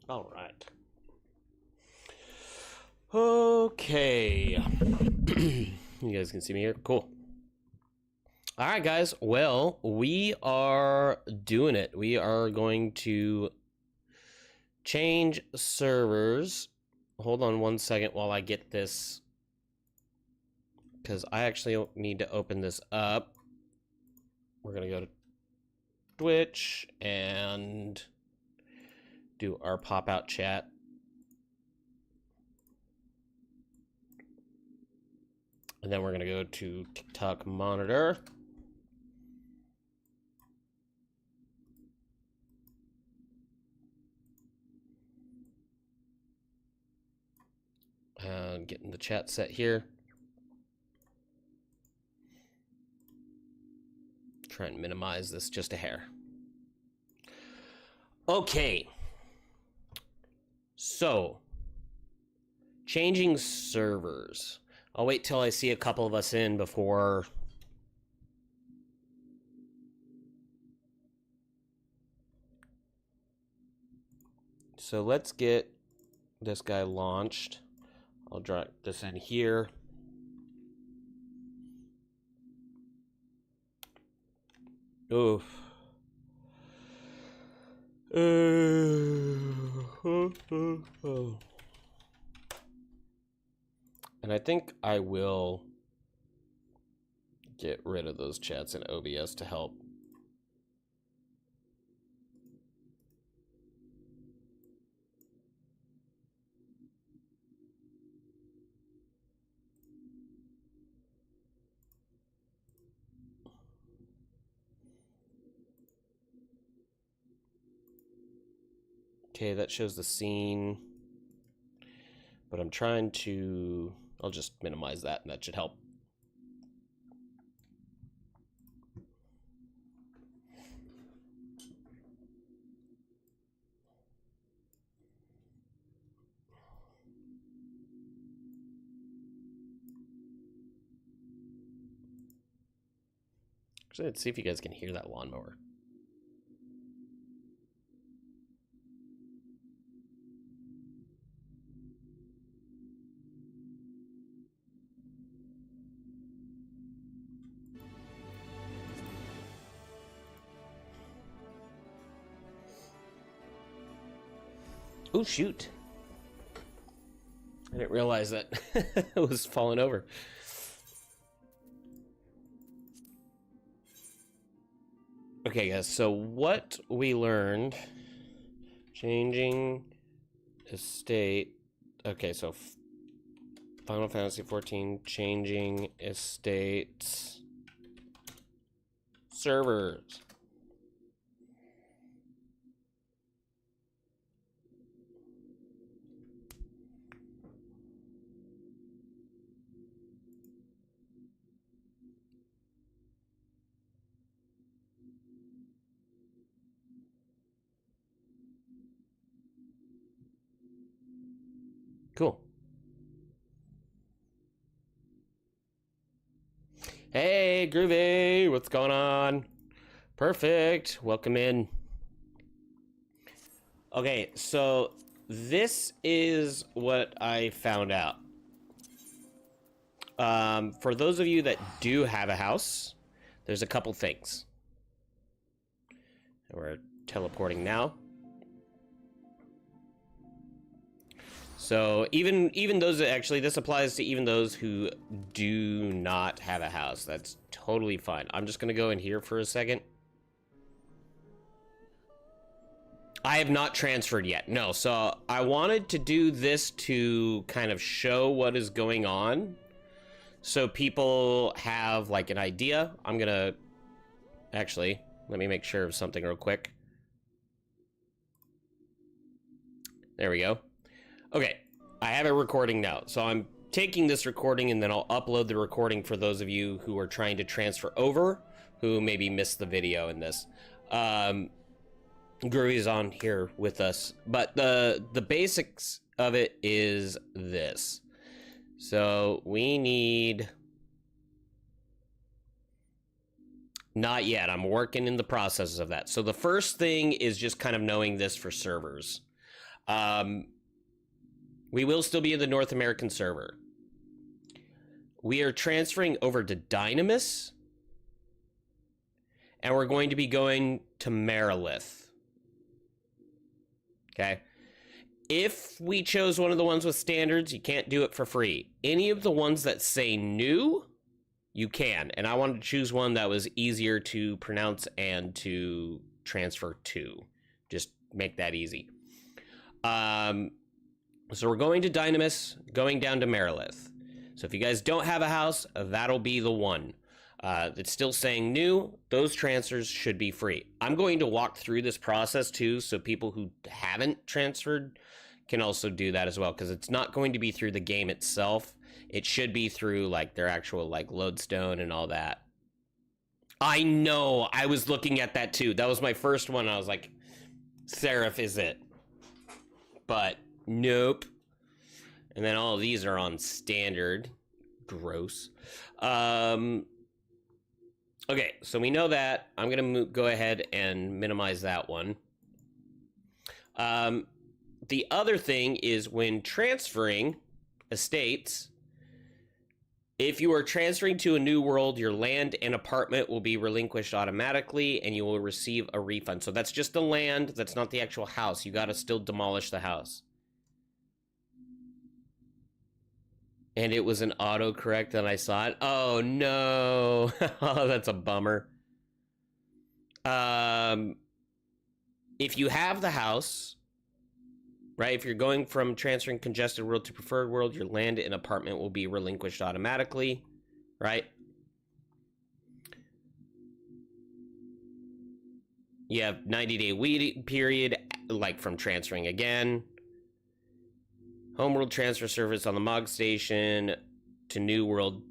All right. Okay. You guys can see me here. Cool. All right, guys. Well, we are doing it. We are going to change servers. Hold on one second while I get this, because I actually need to open this up. We're going to go to Twitch and do our pop-out chat. And then we're going to go to TikTok monitor. Getting the chat set here. Try and minimize this just a hair. Okay. So, changing servers. I'll wait till I see a couple of us in before... So let's get this guy launched. I'll drop this in here. Oof. And I think I will get rid of those chats in OBS to help. Okay, that shows the scene, but I'm trying to, I'll just minimize that and that should help. Actually, let's see if you guys can hear that lawnmower. Oh, shoot. I didn't realize that it was falling over. Okay, guys, so what we learned, changing estate. Okay, so Final Fantasy XIV, changing estates, servers. Cool. Hey, Groovy, what's going on? Perfect, welcome in. Okay, so this is what I found out. For those of you that do have a house, there's a couple things. We're teleporting now. So even those, actually this applies to even those who do not have a house. That's totally fine. I'm just gonna go in here for a second. I have not transferred yet, no. So I wanted to do this to kind of show what is going on, so people have like an idea. I'm gonna, actually, let me make sure of something real quick. There we go. Okay, I have a recording now, so I'm taking this recording and then I'll upload the recording for those of you who are trying to transfer over, who maybe missed the video in this. Groovy's on here with us, but the basics of it is this. So we need... Not yet, I'm working in the process of that. So the first thing is just kind of knowing this for servers. We will still be in the North American server. We are transferring over to Dynamis, and we're going to be going to Marilith. Okay. If we chose one of the ones with standards, you can't do it for free. Any of the ones that say new, you can. And I wanted to choose one that was easier to pronounce and to transfer to. Just make that easy. So we're going to Dynamis, going down to Marilith. So if you guys don't have a house, that'll be the one. It's still saying new. Those transfers should be free. I'm going to walk through this process too, so people who haven't transferred can also do that as well, because it's not going to be through the game itself. It should be through like their actual like lodestone and all that. I know, I was looking at that too. That was my first one. I was like, Seraph is it? But nope. And then all of these are on standard. Gross. Okay, so we know that. I'm gonna go ahead and minimize that one. The other thing is when transferring estates, if you are transferring to a new world, your land and apartment will be relinquished automatically and you will receive a refund. So that's just the land, that's not the actual house. You gotta still demolish the house. And it was an autocorrect and I saw it. Oh no. Oh, that's a bummer. If you have the house, right? If you're going from transferring congested world to preferred world, your land and apartment will be relinquished automatically, right? You have 90-day waiting period, like from transferring again. Homeworld transfer service on the MOG station to new world,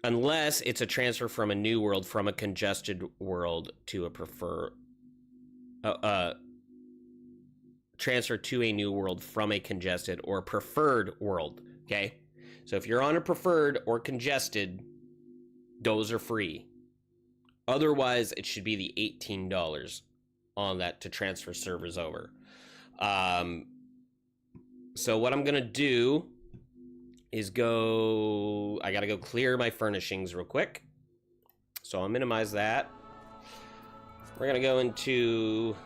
unless it's a transfer from a new world from a congested world to a transfer to a new world from a congested or preferred world, okay? So if you're on a preferred or congested, those are free. Otherwise, it should be the $18 on that to transfer servers over. So what I'm gonna do is I gotta go clear my furnishings real quick. So I'll minimize that. We're gonna go into,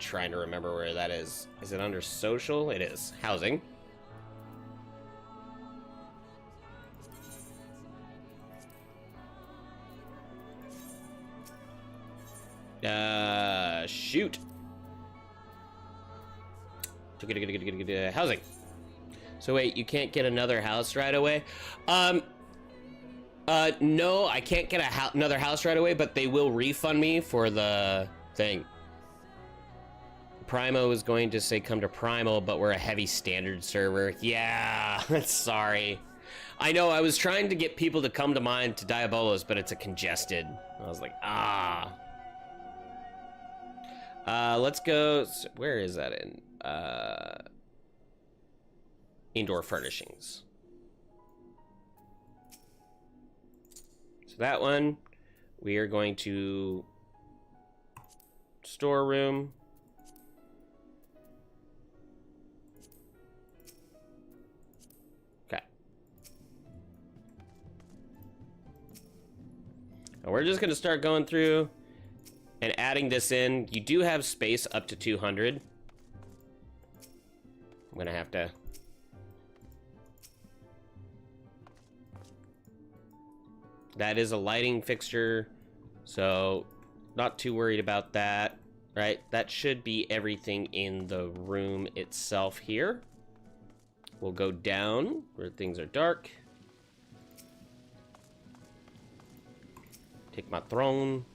trying to remember where that is. Is it under social? It is. Housing. Shoot. Housing. So wait, you can't get another house right away? No, I can't get another house right away, but they will refund me for the thing. Primo is going to say come to Primal, but we're a heavy standard server. Yeah, sorry. I know, I was trying to get people to come to mine to Diabolos, but it's a congested. I was like, let's go, where is that in? Indoor furnishings. So that one, we are going to storeroom. Okay. And we're just going to start going through and adding this in. You do have space up to 200. I'm going to have to... That is a lighting fixture, so not too worried about that, right? That should be everything in the room itself here. We'll go down where things are dark. Take my throne.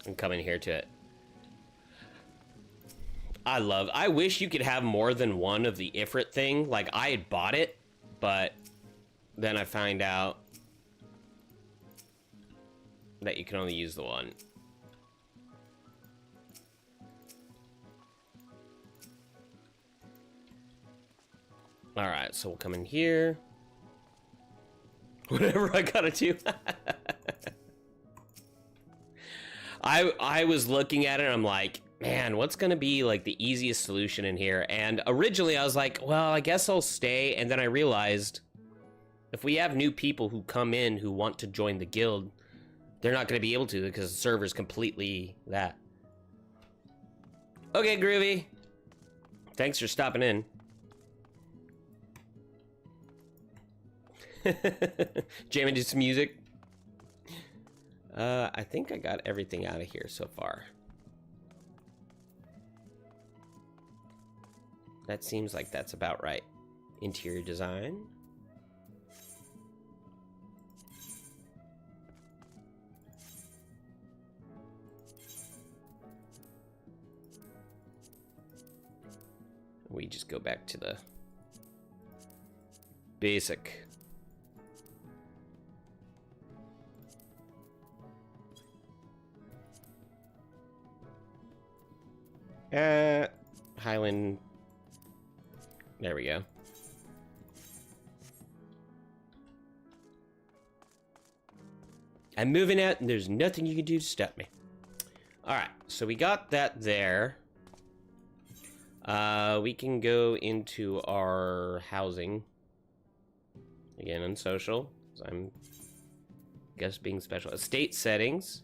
And come in here to it. I wish you could have more than one of the Ifrit thing. Like, I had bought it, but then I find out that you can only use the one. Alright, so we'll come in here. Whatever I gotta do. I was looking at it and I'm like, man, what's gonna be like the easiest solution in here? And originally I was like, well, I guess I'll stay. And then I realized if we have new people who come in who want to join the guild, they're not gonna be able to because the server's completely that. Okay, Groovy. Thanks for stopping in. Jamming to some music. I think I got everything out of here so far. That seems like that's about right. Interior design. We just go back to the basic. Highland. There we go. I'm moving out and there's nothing you can do to stop me. Alright, so we got that there. We can go into our housing. Again, unsocial. I'm guess being special. Estate settings.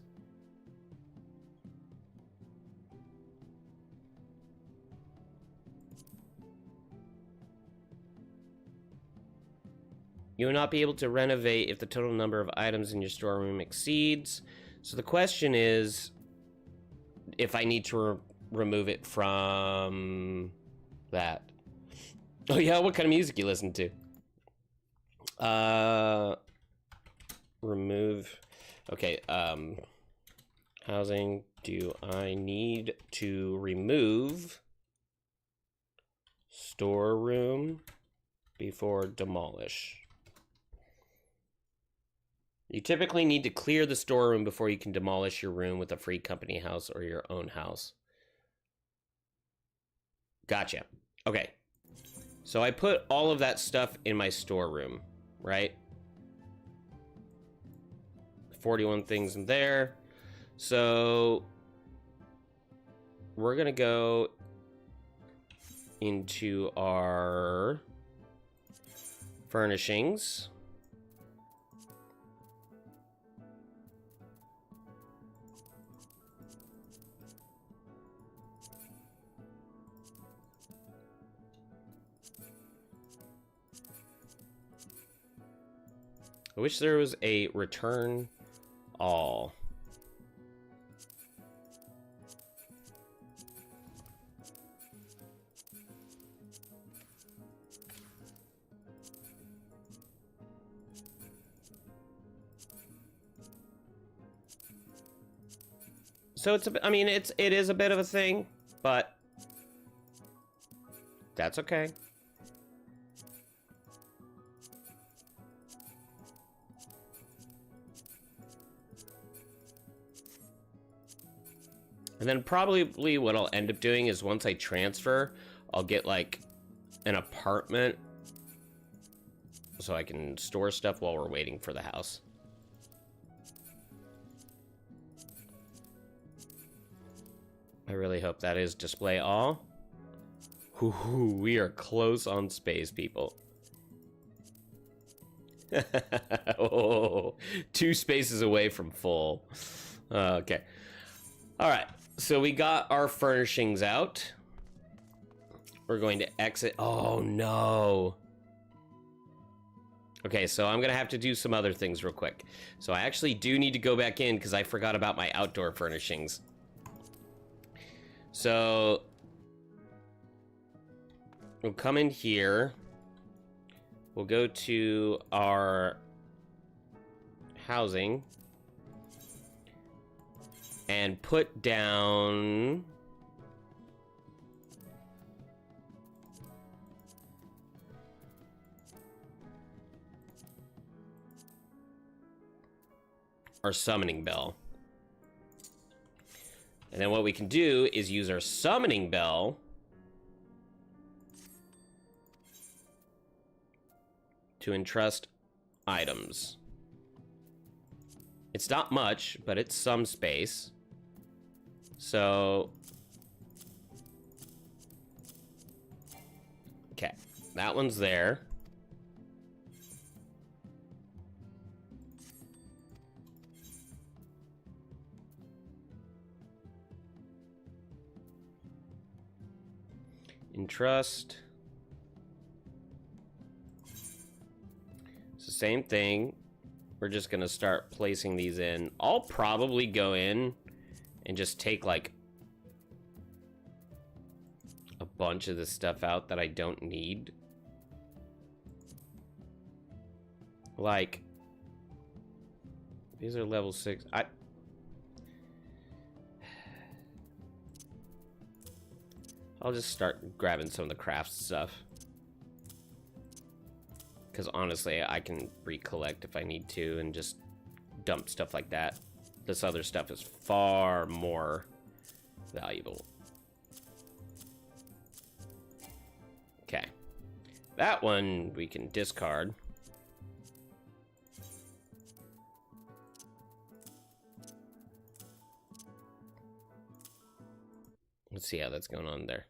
You will not be able to renovate if the total number of items in your storeroom exceeds. So the question is if I need to remove it from that. Oh yeah, what kind of music you listen to? Remove. Okay, housing. Do I need to remove storeroom before demolish? You typically need to clear the storeroom before you can demolish your room with a free company house or your own house. Gotcha. Okay. So I put all of that stuff in my storeroom, right? 41 things in there. So we're gonna go into our furnishings. I wish there was a return all. So it's a, I mean, it is a bit of a thing, but that's okay. And then probably what I'll end up doing is once I transfer, I'll get like an apartment so I can store stuff while we're waiting for the house. I really hope that is display all. Ooh, we are close on space, people. Oh, 2 spaces away from full. Okay. All right. So we got our furnishings out. We're going to exit. Oh, no. Okay, so I'm going to have to do some other things real quick. So I actually do need to go back in because I forgot about my outdoor furnishings. So we'll come in here. We'll go to our housing and put down our summoning bell. And then what we can do is use our summoning bell to entrust items. It's not much, but it's some space. So, okay, that one's there. In trust. It's the same thing. We're just gonna start placing these in. I'll probably go in and just take like a bunch of this stuff out that I don't need. Like, these are level 6. I'll just start grabbing some of the craft stuff. Because honestly, I can recollect if I need to and just dump stuff like that. This other stuff is far more valuable. Okay. That one we can discard. Let's see how that's going on there.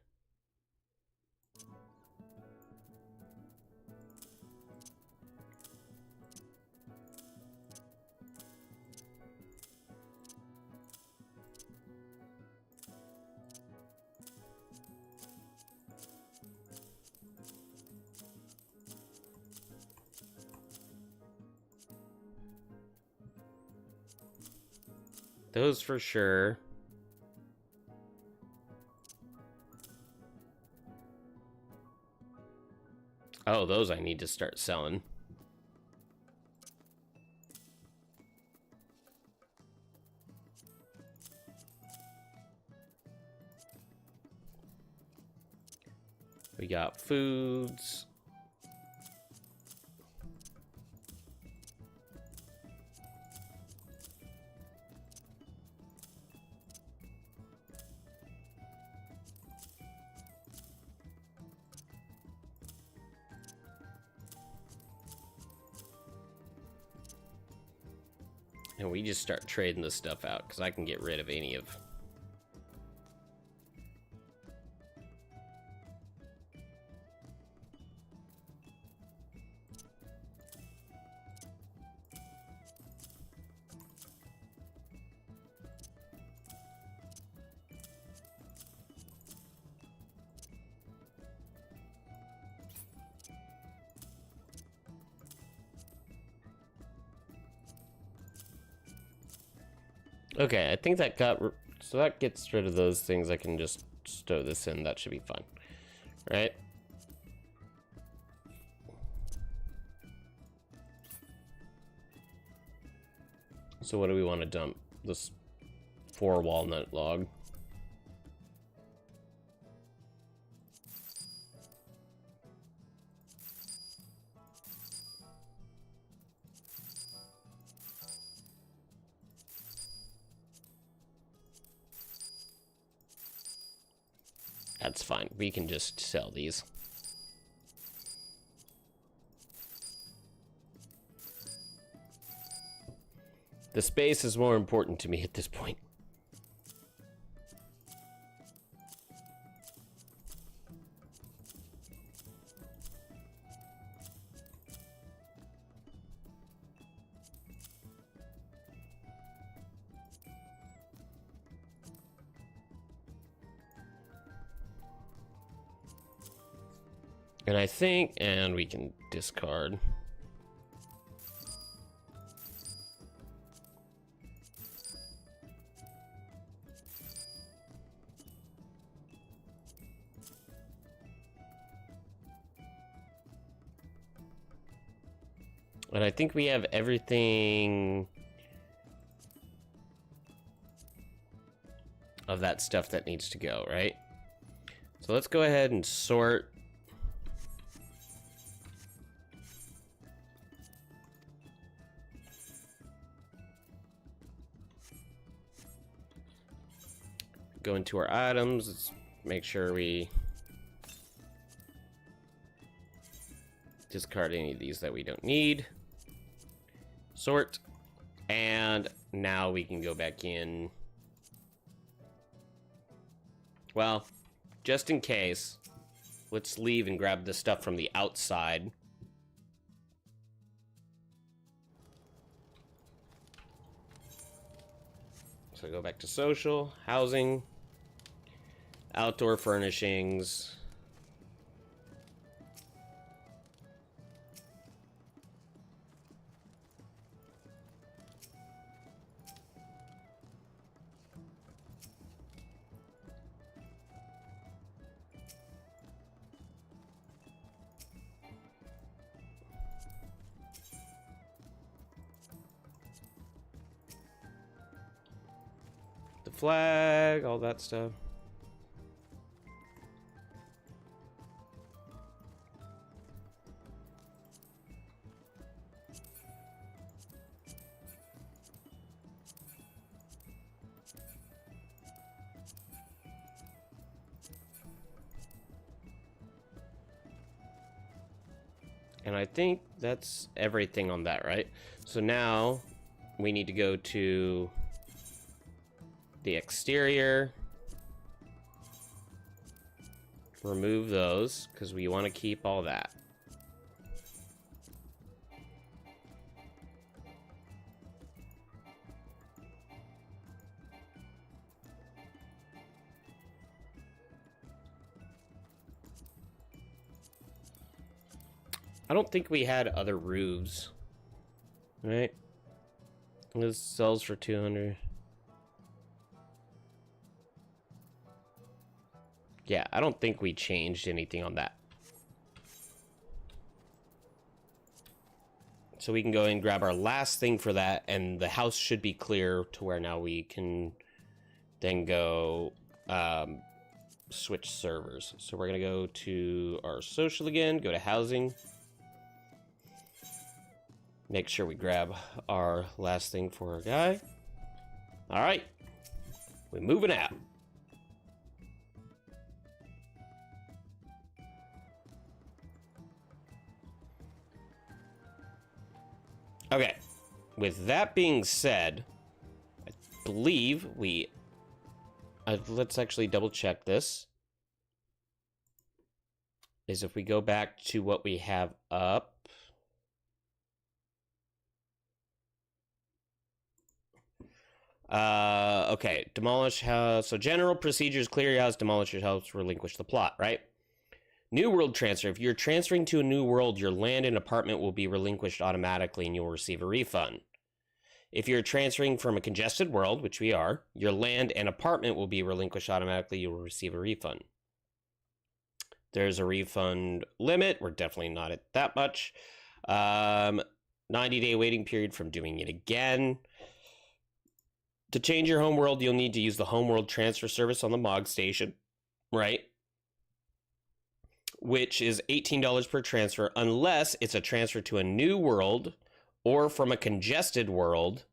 Those for sure. Oh, those I need to start selling. We got foods. And we just start trading this stuff out, because I can get rid of any of... Okay, I think that got... So that gets rid of those things. I can just stow this in. That should be fine. Right? So what do we want to dump? This 4 walnut log. That's fine. We can just sell these. The space is more important to me at this point. And I think, and we can discard. And I think we have everything of that stuff that needs to go, right? So let's go ahead and sort. Go into our items. Let's make sure we discard any of these that we don't need. Sort. And now we can go back in Well, just in case, let's leave and grab the stuff from the outside. So go back to social, housing, outdoor furnishings. The flag, all that stuff. And I think that's everything on that, right? So now we need to go to the exterior. Remove those because we want to keep all that. I don't think we had other roofs, right? This sells for 200. Yeah, I don't think we changed anything on that. So we can go and grab our last thing for that, and the house should be clear to where now we can then go switch servers. So we're gonna go to our social again, go to housing. Make sure we grab our last thing for our guy. All right, we're moving out. Okay, with that being said, I believe we... let's actually double check this. Is if we go back to what we have up. Okay, demolish house. So general procedures, clear your house, demolish your house, relinquish the plot, right? New world transfer. If you're transferring to a new world, your land and apartment will be relinquished automatically and you'll receive a refund. If you're transferring from a congested world, which we are, your land and apartment will be relinquished automatically. You will receive a refund. There's a refund limit. We're definitely not at that much. 90-day waiting period from doing it again. To change your home world, you'll need to use the home world transfer service on the MOG station, right? Which is $18 per transfer, unless it's a transfer to a new world or from a congested world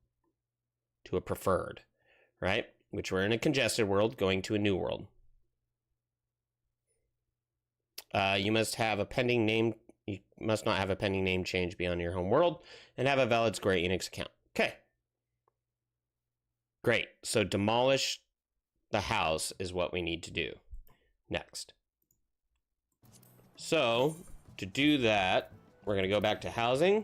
to a preferred, right? Which we're in a congested world going to a new world. You must have a pending name. You must not have a pending name change beyond your home world and have a valid Square Enix account. Okay. Great. So demolish the house is what we need to do next. So to do that, we're going to go back to housing.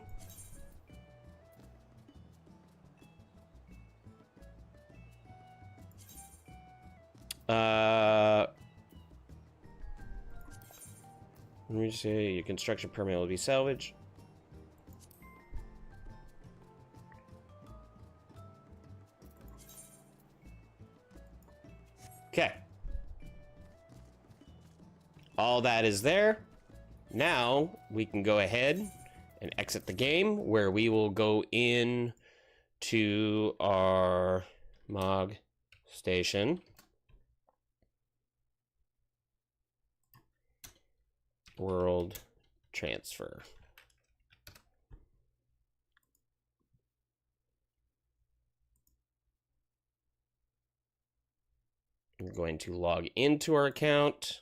Let me say your construction permit will be salvaged. Okay. All that is there. Now we can go ahead and exit the game, where we will go in to our MOG station. World transfer. We're going to log into our account.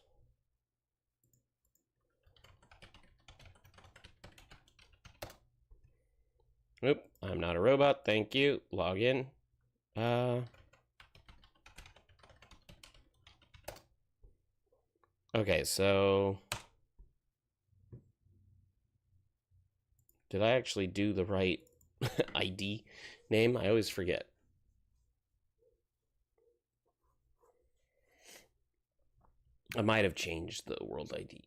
Oop, I'm not a robot. Thank you. Log in. Okay, so did I actually do the right ID name? I always forget. I might have changed the world ID.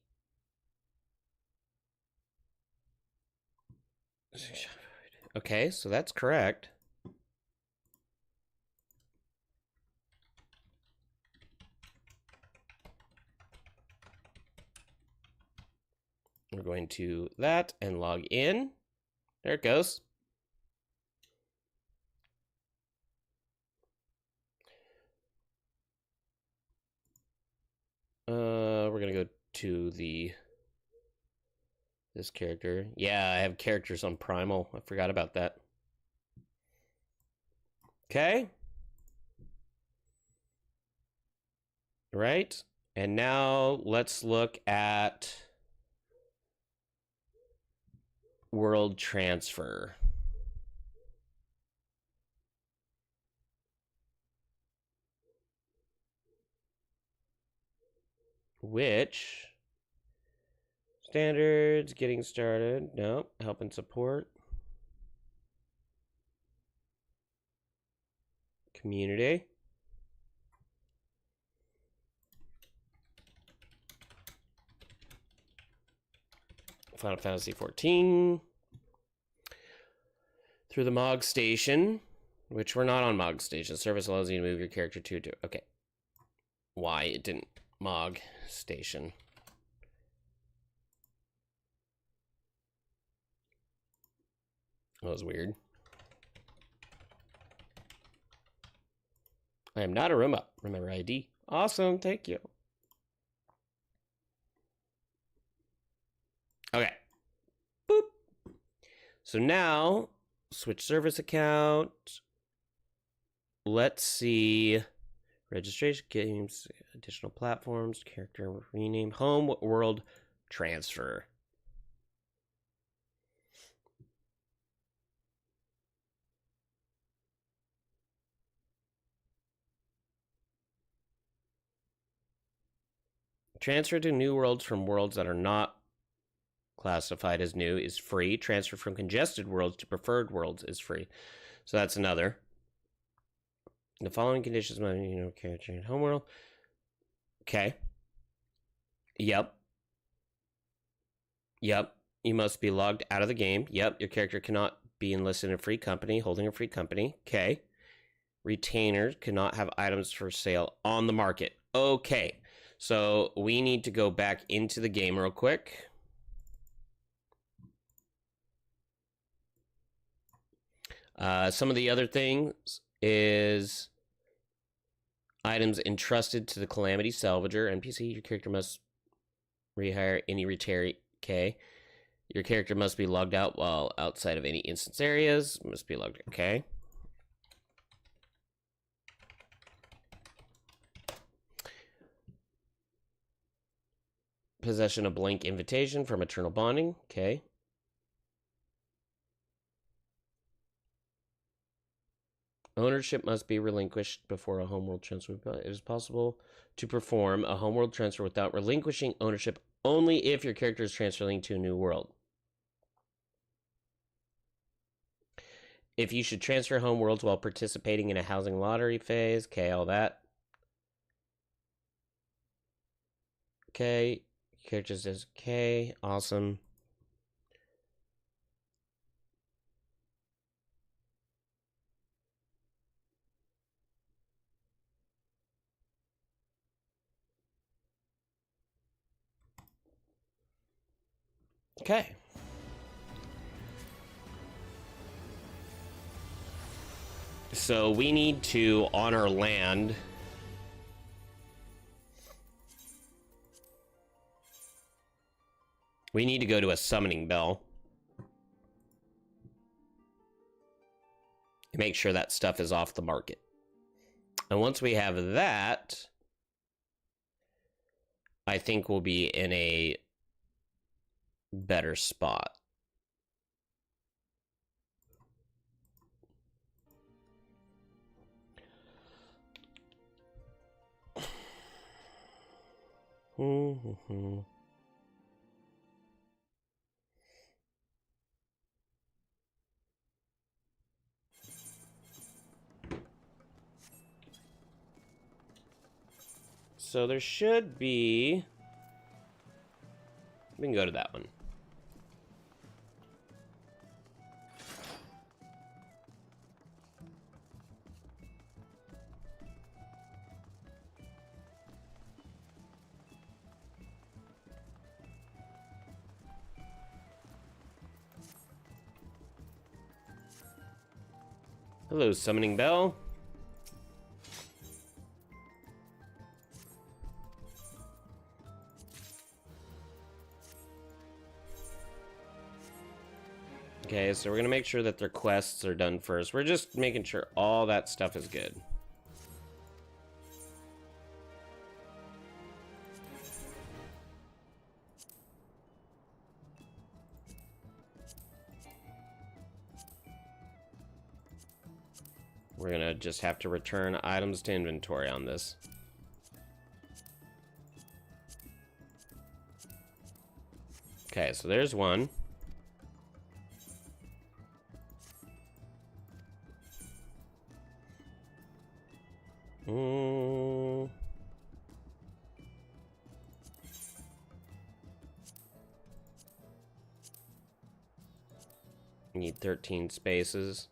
Okay, so that's correct. We're going to that and log in. There it goes. We're gonna go to this character. Yeah, I have characters on Primal. I forgot about that. Okay. Right. And now let's look at world transfer. Which standards, getting started. No, help and support. Community. Final Fantasy XIV. Through the Mog Station, which we're not on Mog Station. Service allows you to move your character to. Okay. Why it didn't Mog Station. That was weird. I am not a Roomba. Remember ID. Awesome. Thank you. Okay. Boop. So now, switch service account. Let's see. Registration, games, additional platforms, character rename, home, world, transfer. Transfer to new worlds from worlds that are not classified as new is free. Transfer from congested worlds to preferred worlds is free. So that's another. The following conditions might, character in homeworld. Okay. Yep. Yep. You must be logged out of the game. Yep. Your character cannot be enlisted in a free company, holding a free company. Okay. Retainers cannot have items for sale on the market. Okay. So we need to go back into the game real quick. Some of the other things is items entrusted to the Calamity Salvager NPC. Your character must rehire any retiree. Okay. Your character must be logged out while outside of any instance areas. Must be logged. Okay. Possession of blank invitation from Eternal Bonding. Okay. Ownership must be relinquished before a homeworld transfer. It is possible to perform a homeworld transfer without relinquishing ownership only if your character is transferring to a new world. If you should transfer homeworlds while participating in a housing lottery phase. Okay, all that. Okay. Character says okay. Awesome. Okay. So we need to, on our land, we need to go to a summoning bell. Make sure that stuff is off the market. And once we have that, I think we'll be in a better spot. So there should be... We can go to that one. Hello, Summoning Bell. Okay, so we're gonna make sure that their quests are done first. We're just making sure all that stuff is good. We're gonna just have to return items to inventory on this. Okay, so there's one. Need 13 spaces.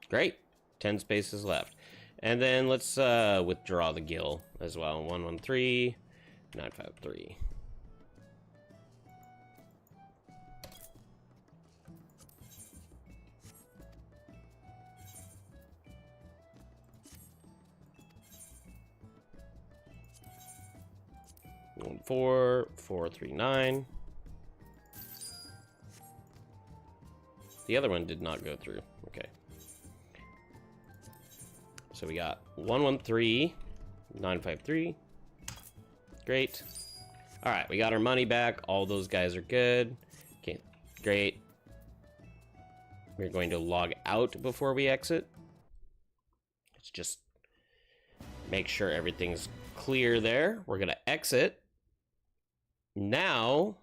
Great. 10 spaces left. And then let's withdraw the gill as well. 113, 953. One 4, 439. The other one did not go through. Okay. So we got 113, 953. Great. All right, we got our money back. All those guys are good. Okay, great. We're going to log out before we exit. Let's just make sure everything's clear there. We're going to exit. Now,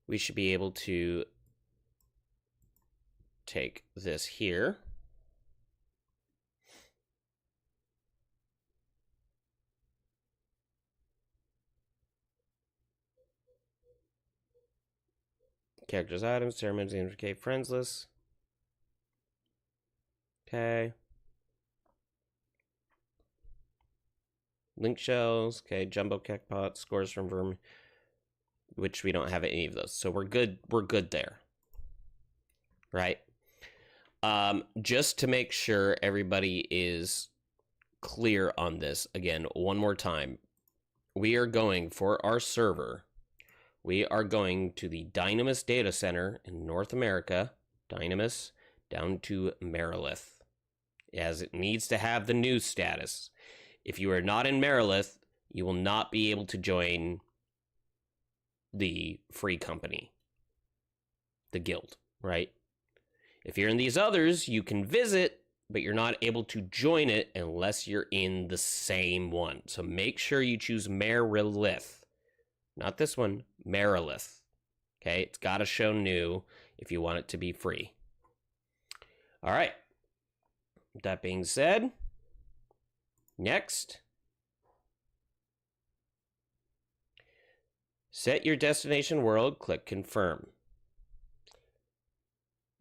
we should be able to take this here. Characters, items, ceremonies, okay, friends list. Okay. Link shells, okay, jumbo jackpot, scores from Verm, which we don't have any of those. So we're good there. Right? Just to make sure everybody is clear on this, again, one more time. We are going for our server. We are going to the Dynamis data center in North America, Dynamis, down to Marilith, as it needs to have the news status. If you are not in Marilith, you will not be able to join the free company, the guild, right? If you're in these others, you can visit, but you're not able to join it unless you're in the same one. So make sure you choose Marilith. Not this one, Marilith. Okay, it's got to show new if you want it to be free. All right. That being said, next, set your destination world, click confirm.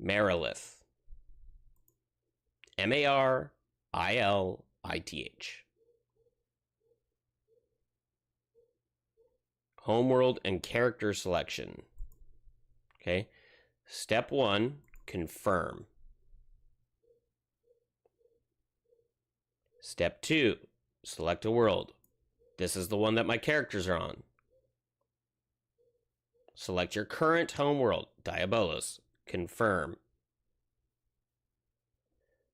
Marilith. Marilith. Homeworld and character selection. Okay. Step 1, confirm. Step 2, select a world. This is the one that my characters are on. Select your current homeworld, Diabolos. Confirm.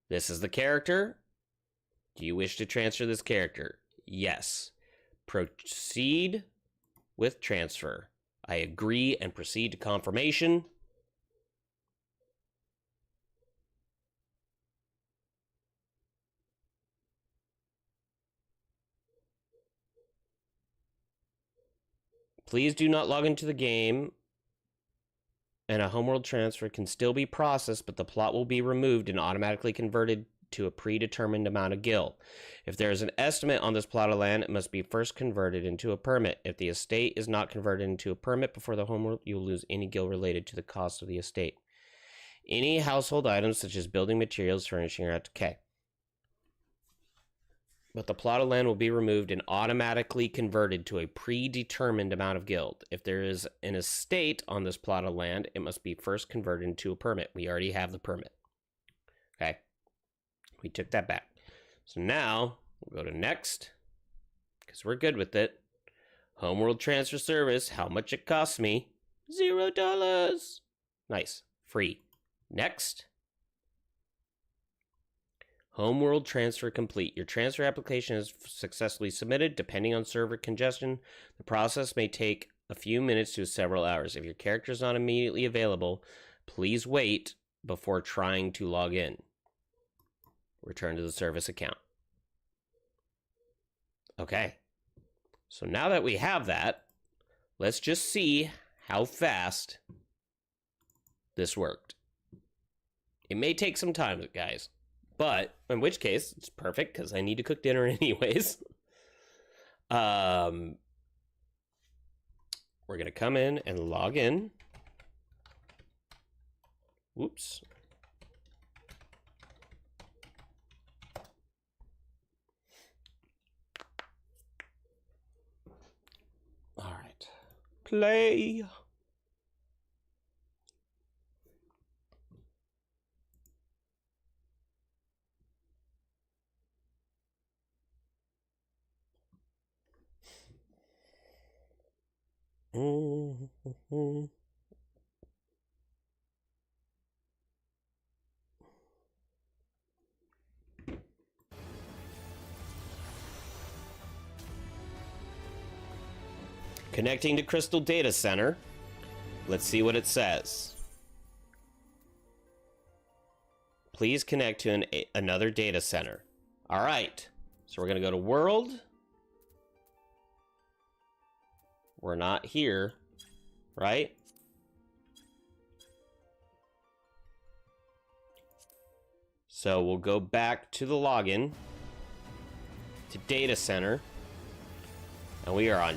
This is the character. Do you wish to transfer this character? Yes. Proceed with transfer. I agree and proceed to confirmation. Please do not log into the game, and a homeworld transfer can still be processed, but the plot will be removed and automatically converted to a predetermined amount of gil. If there is an estimate on this plot of land, it must be first converted into a permit. If the estate is not converted into a permit before the homeworld, you will lose any gil related to the cost of the estate. Any household items such as building materials, furnishing, are okay. But the plot of land will be removed and automatically converted to a predetermined amount of gil. If there is an estate on this plot of land, it must be first converted into a permit. We already have the permit. Okay. We took that back. So now we'll go to next, because we're good with it. Homeworld transfer service. How much it costs me? $0. Nice. Free. Next. Homeworld transfer complete. Your transfer application is successfully submitted. Depending on server congestion, the process may take a few minutes to several hours. If your character is not immediately available, please wait before trying to log in. Return to the service account. Okay. So now that we have that, let's just see how fast this worked. It may take some time, guys. But, in which case, it's perfect, because I need to cook dinner anyways. We're going to come in and log in. Whoops. All right. Play. Connecting to Crystal Data Center. Let's see what it says. Please connect to another data center. All right. So we're going to go to World. We're not here, right? So we'll go back to the login to data center. And we are on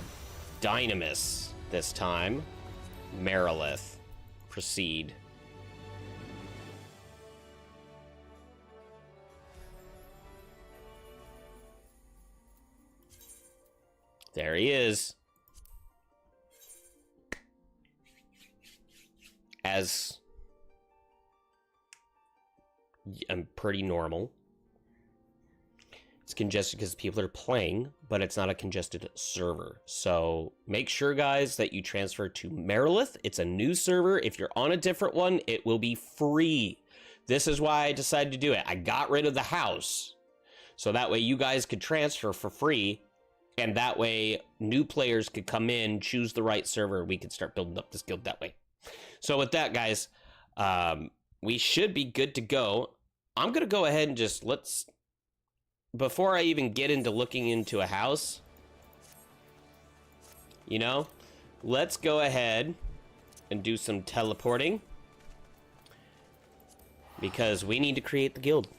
Dynamis this time. Merilith. Proceed. There he is. As I'm pretty normal. It's congested because people are playing, but it's not a congested server. So make sure, guys, that you transfer to Merilith. It's a new server. If you're on a different one, it will be free. This is why I decided to do it. I got rid of the house, so that way you guys could transfer for free, and that way new players could come in, choose the right server, we could start building up this guild that way. So with that, guys, we should be good to go. I'm going to go ahead and just before I even get into looking into a house, let's go ahead and do some teleporting, because we need to create the guild.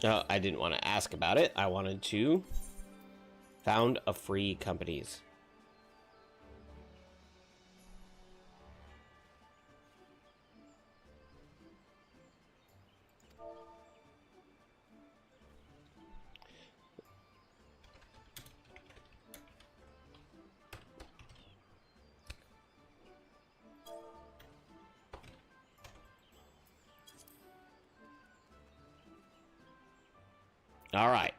No, I didn't want to ask about it. I wanted to found a free companies. All right.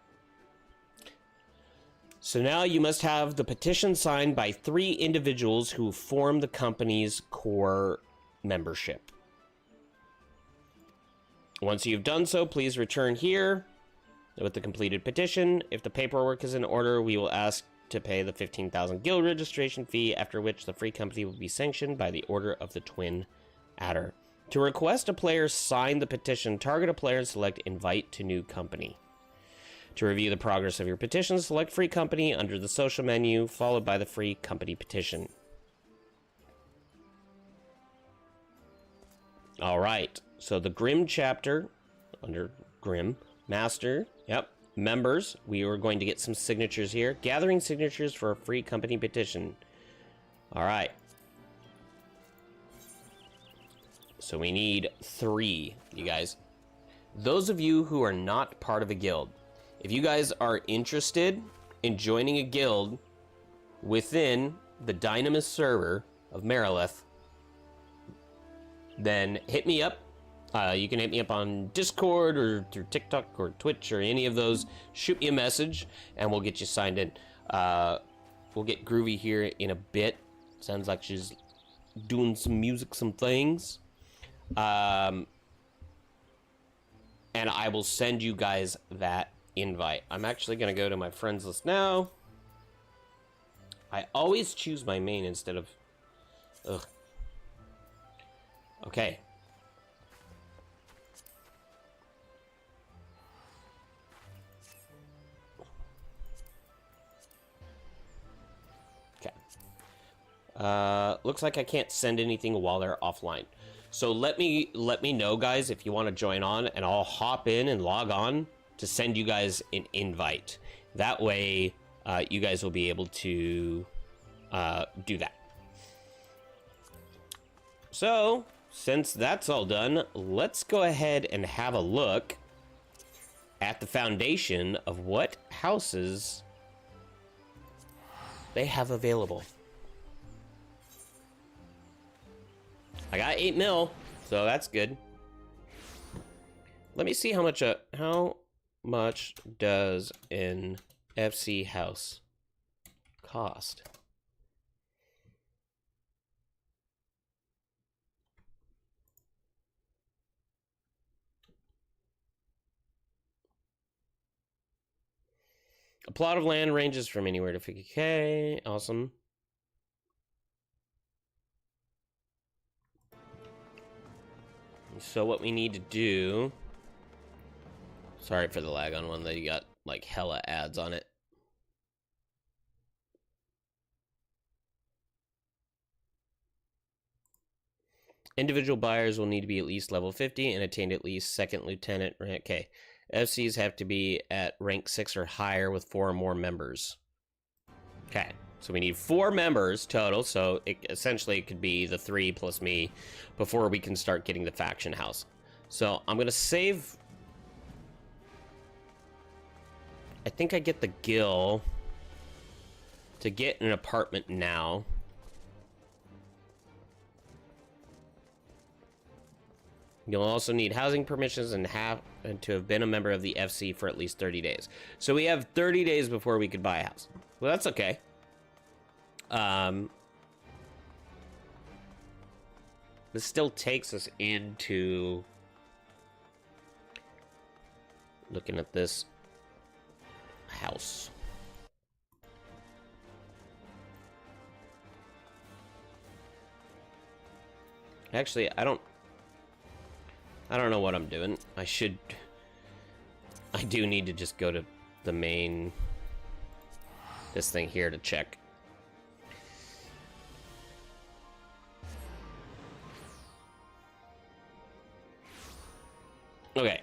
So now you must have the petition signed by 3 individuals who form the company's core membership. Once you've done so, please return here with the completed petition. If the paperwork is in order, we will ask to pay the 15,000 guild registration fee, after which the free company will be sanctioned by the order of the Twin Adder. To request a player sign the petition, target a player and select Invite to New Company. To review the progress of your petition, select Free Company under the social menu, followed by the Free Company petition. All right, so the Grim chapter, under Grim, Master, yep, members, we are going to get some signatures here. Gathering signatures for a Free Company petition. All right. So we need 3, you guys. Those of you who are not part of a guild, if you guys are interested in joining a guild within the Dynamis server of Marilith, then hit me up. You can hit me up on Discord or through TikTok or Twitch or any of those. Shoot me a message and we'll get you signed in. We'll get Groovy here in a bit. Sounds like she's doing some music, some things. And I will send you guys that invite. I'm actually going to go to my friends list now. I always choose my main instead of... Ugh. Okay. Looks like I can't send anything while they're offline. So let me know, guys, if you want to join on, and I'll hop in and log on to send you guys an invite. That way, you guys will be able to do that. So, since that's all done, let's go ahead and have a look at the foundation of what houses they have available. I got 8 mil, so that's good. Let me see how much does an FC house cost? A plot of land ranges from anywhere to 50k. Awesome. So what we need to do... Sorry for the lag on one that you got like hella ads on it. Individual buyers will need to be at least level 50 and attain at least second lieutenant rank. Okay. FCs have to be at rank 6 or higher with 4 or more members. Okay. So we need 4 members total, so essentially it could be the 3 plus me before we can start getting the faction house. So I'm going to save... I think I get the Gil to get an apartment now. You'll also need housing permissions and to have been a member of the FC for at least 30 days. So we have 30 days before we could buy a house. Well, that's okay. This still takes us into looking at this house. Actually, I don't know what I'm doing. I do need to just go to the main, this thing here to check. Okay,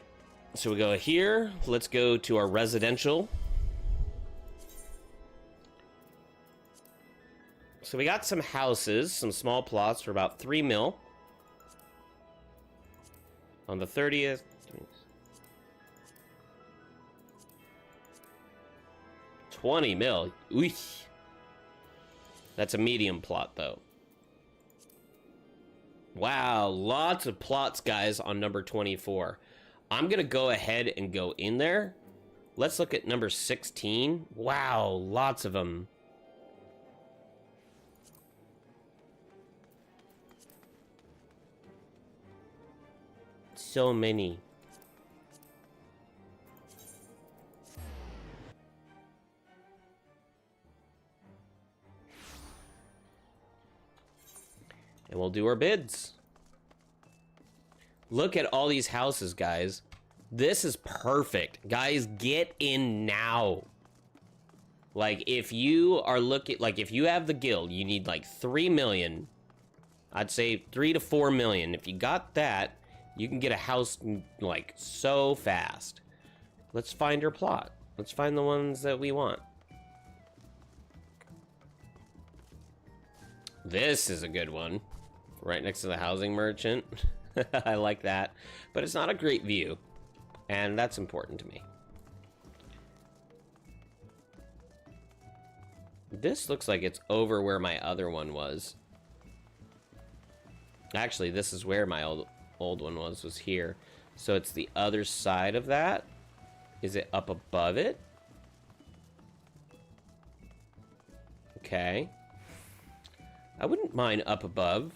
so we go here. Let's go to our residential. So we got some houses, some small plots for about 3 mil. On the 30th. 20 mil. Ooh. That's a medium plot, though. Wow, lots of plots, guys, on number 24. I'm going to go ahead and go in there Let's look at number 16. Wow, lots of them. So many. And we'll do our bids. Look at all these houses, guys. This is perfect. Guys, get in now. Like, if you are looking... Like, if you have the guild, you need, like, 3 million. I'd say 3 to 4 million. If you got that, you can get a house, like, so fast. Let's find our plot. Let's find the ones that we want. This is a good one. Right next to the housing merchant. I like that. But it's not a great view. And that's important to me. This looks like it's over where my other one was. Actually, this is where my old one was here. So it's the other side of that. Is it up above it? Okay. I wouldn't mind up above.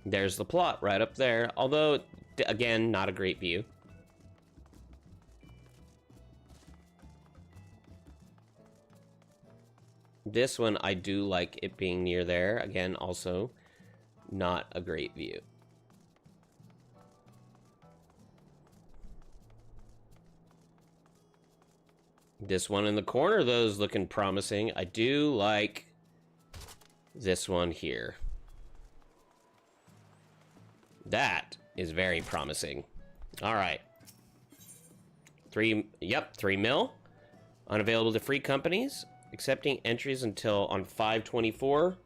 There's the plot right up there. Although, again, not a great view. This one, I do like it being near there. Again, also not a great view. This one in the corner, though, is looking promising. I do like this one here. That is very promising. All right. 3 mil. Unavailable to free companies. Accepting entries until on 5/24.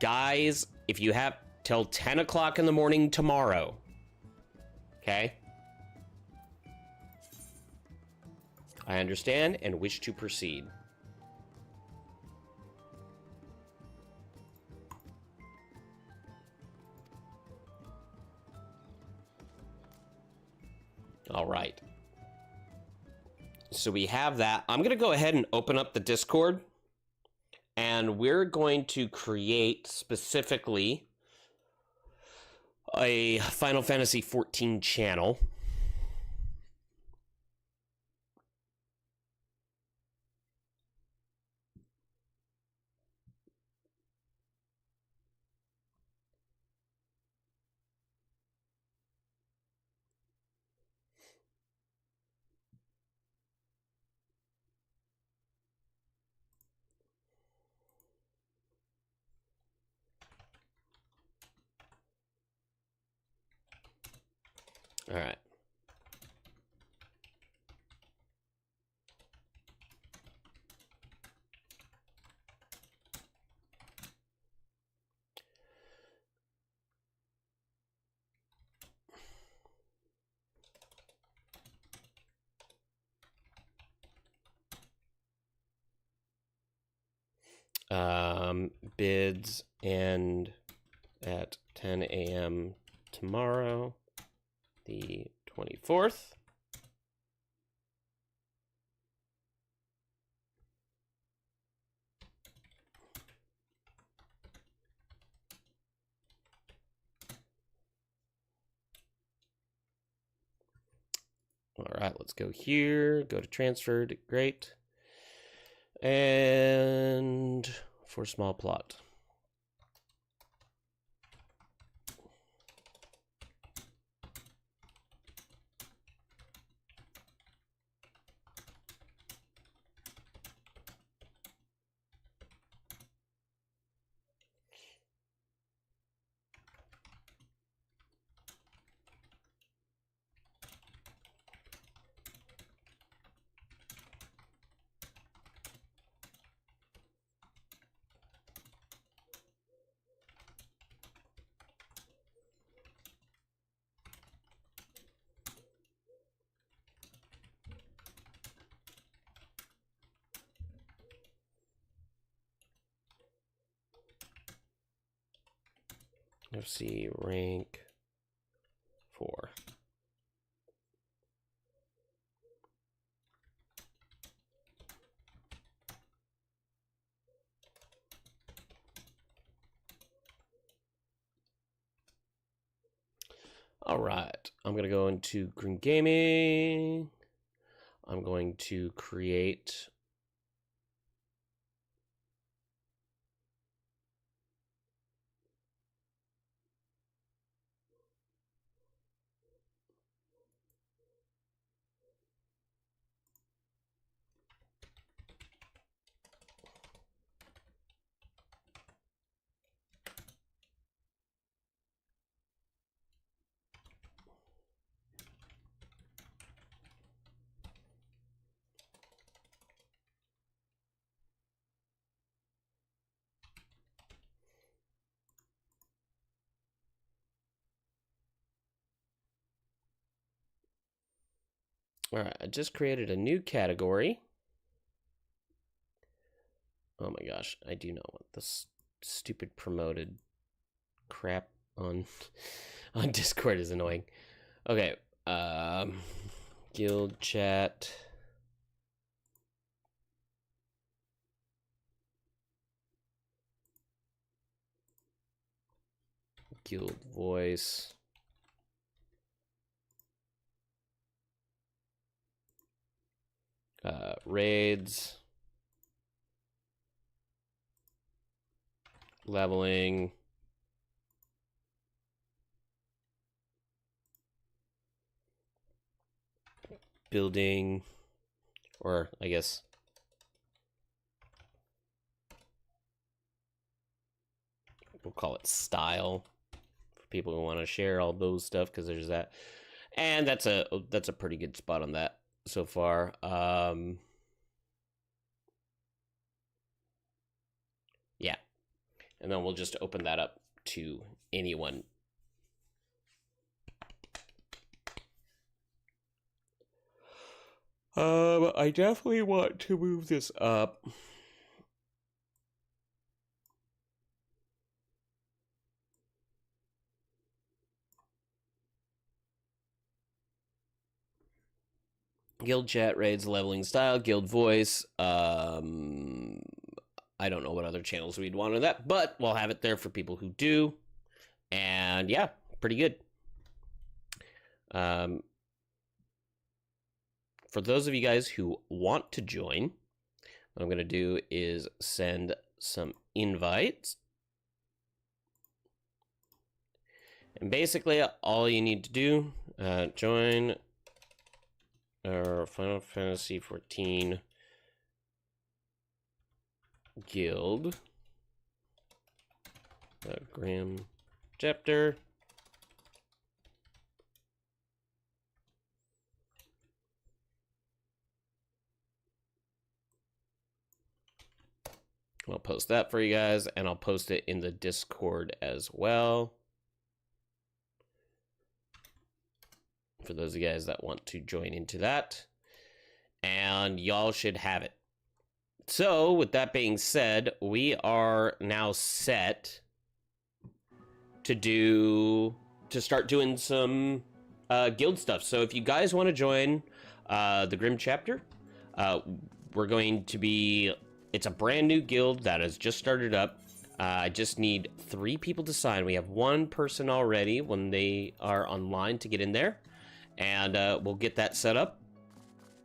Guys, if you have till 10 o'clock in the morning tomorrow. Okay? I understand and wish to proceed. All right. So we have that. I'm going to go ahead and open up the Discord. And we're going to create specifically a Final Fantasy XIV channel. All right. Bids end at 10 a.m. tomorrow, the 24th. All right, let's go here, go to transferred, great. And for small plot. FC rank 4. All right, I'm going to go into Green Gaming. I'm going to create all right, I just created a new category. Oh my gosh, I do not want this stupid promoted crap on on Discord is annoying. Okay, guild chat. Guild voice. Raids. Leveling. Building. Or, I guess, we'll call it style for people who want to share all those stuff, because there's that. And that's a pretty good spot on that so far. Yeah. And then we'll just open that up to anyone. I definitely want to move this up. Guild chat, raids, leveling style, guild voice. I don't know what other channels we'd want on that, but we'll have it there for people who do. And yeah, pretty good. For those of you guys who want to join, what I'm going to do is send some invites. And basically, all you need to do, join our Final Fantasy XIV guild. Grim chapter. I'll post that for you guys, and I'll post it in the Discord as well. For those of you guys that want to join into that. And y'all should have it. So, with that being said, we are now set to start doing some guild stuff. So if you guys want to join the Grim chapter, we're going to be... It's a brand new guild that has just started up. I just need 3 people to sign. We have 1 person already when they are online to get in there. And we'll get that set up.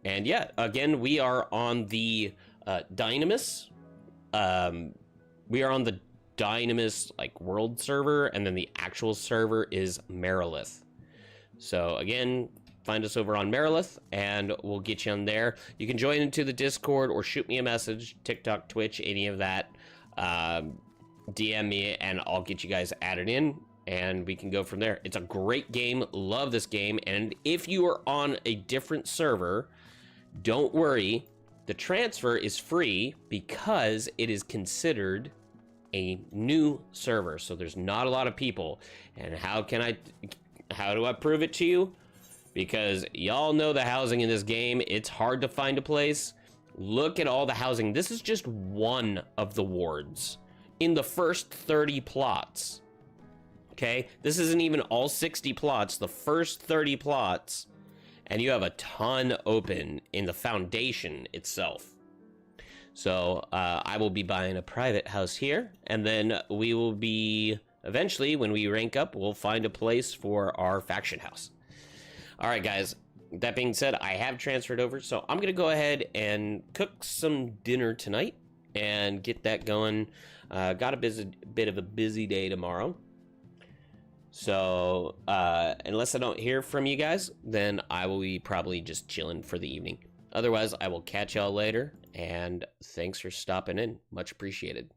And yeah, again, we are on the Dynamis. We are on the Dynamis like world server, and then the actual server is Marilith. So again, find us over on Marilith, and we'll get you on there. You can join into the Discord or shoot me a message, TikTok, Twitch, any of that. DM me, and I'll get you guys added in, and we can go from there. It's a great game. Love this game. And if you are on a different server, don't worry. The transfer is free because it is considered a new server. So there's not a lot of people. And how do I prove it to you? Because y'all know the housing in this game. It's hard to find a place. Look at all the housing. This is just one of the wards in the first 30 plots. Okay, this isn't even all 60 plots, the first 30 plots, and you have a ton open in the foundation itself. So I will be buying a private house here, and then we will be, eventually, when we rank up, we'll find a place for our faction house. All right, guys, that being said, I have transferred over, so I'm going to go ahead and cook some dinner tonight and get that going. Got a bit of a busy day tomorrow. So, unless I don't hear from you guys, then I will be probably just chilling for the evening. Otherwise, I will catch y'all later, and thanks for stopping in. Much appreciated.